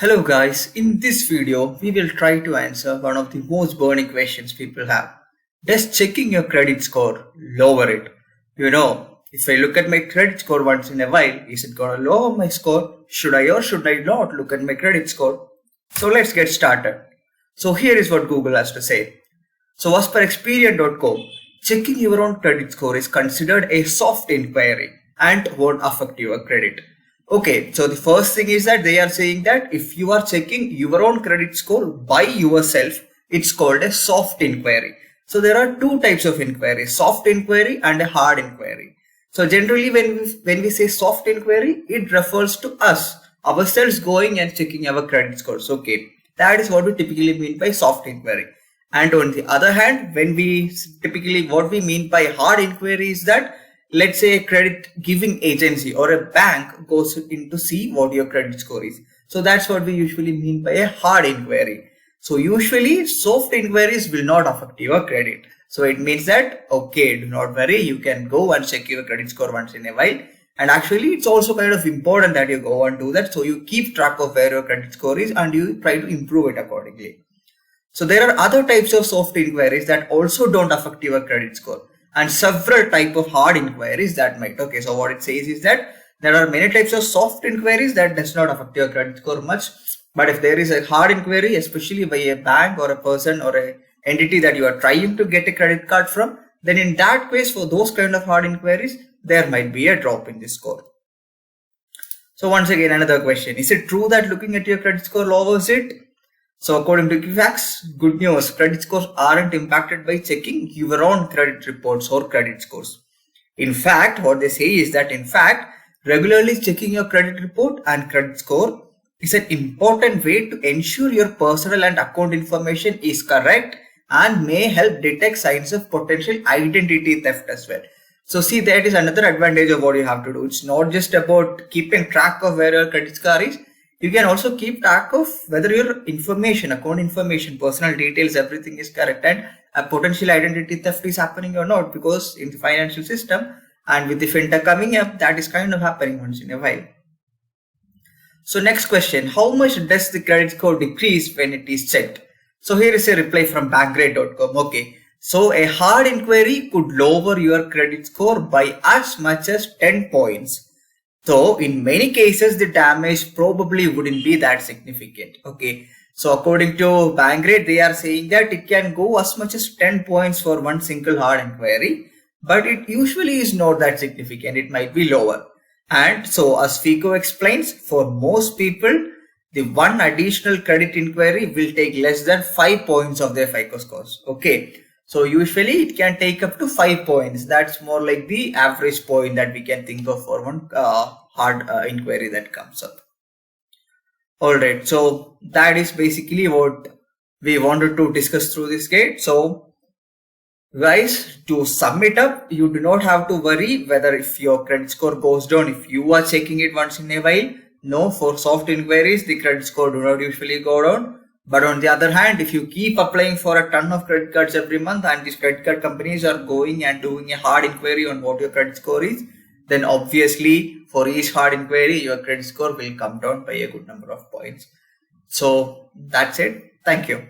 Hello guys, in this video we will try to answer one of the most burning questions people have. Does checking your credit score lower it? If I look at my credit score once in a while, is it gonna lower my score? Should I or should I not look at my credit score? So let's get started. So here is what Google has to say. So as per Experian.com, checking your own credit score is considered a soft inquiry and won't affect your credit. Okay, so the first thing is that they are saying that if you are checking your own credit score by yourself, it's called a soft inquiry. So there are two types of inquiry, soft inquiry and a hard inquiry. So generally when we say soft inquiry, it refers to us, ourselves going and checking our credit scores. Okay, that is what we typically mean by soft inquiry. And on the other hand, when we typically what we mean by hard inquiry is that let's say a credit giving agency or a bank goes in to see what your credit score is. So that's what we usually mean by a hard inquiry. So usually soft inquiries will not affect your credit. So it means that, okay, do not worry, you can go and check your credit score once in a while. And actually it's also kind of important that you go and do that. So you keep track of where your credit score is and you try to improve it accordingly. So there are other types of soft inquiries that also don't affect your credit score, and several type of hard inquiries that might. Okay, so what it says is that there are many types of soft inquiries that does not affect your credit score much, but if there is a hard inquiry, especially by a bank or a person or a entity that you are trying to get a credit card from, then in that case, for those kind of hard inquiries, there might be a drop in the score. So once again, another question: is it true that looking at your credit score lowers it? So according to Equifax, good news, credit scores aren't impacted by checking your own credit reports or credit scores. In fact, what they say is that regularly checking your credit report and credit score is an important way to ensure your personal and account information is correct and may help detect signs of potential identity theft as well. So see, that is another advantage of what you have to do. It's not just about keeping track of where your credit score is. You can also keep track of whether your information, account information, personal details, everything is correct and a potential identity theft is happening or not, because in the financial system and with the fintech coming up, that is kind of happening once in a while. So next question, how much does the credit score decrease when it is checked? So here is a reply from bankgrade.com. Okay, so a hard inquiry could lower your credit score by as much as 10 points. So in many cases, the damage probably wouldn't be that significant. Okay, so according to Bankrate, they are saying that it can go as much as 10 points for one single hard inquiry, but it usually is not that significant. It might be lower. And so as FICO explains, for most people, the one additional credit inquiry will take less than 5 points of their FICO scores. Okay, so usually it can take up to 5 points. That's more like the average point that we can think of for one hard inquiry that comes up. Alright, so that is basically what we wanted to discuss through this guide. So guys, to sum it up, you do not have to worry whether if your credit score goes down, if you are checking it once in a while. No, for soft inquiries, the credit score do not usually go down. But on the other hand, if you keep applying for a ton of credit cards every month and these credit card companies are going and doing a hard inquiry on what your credit score is, then obviously for each hard inquiry, your credit score will come down by a good number of points. So that's it. Thank you.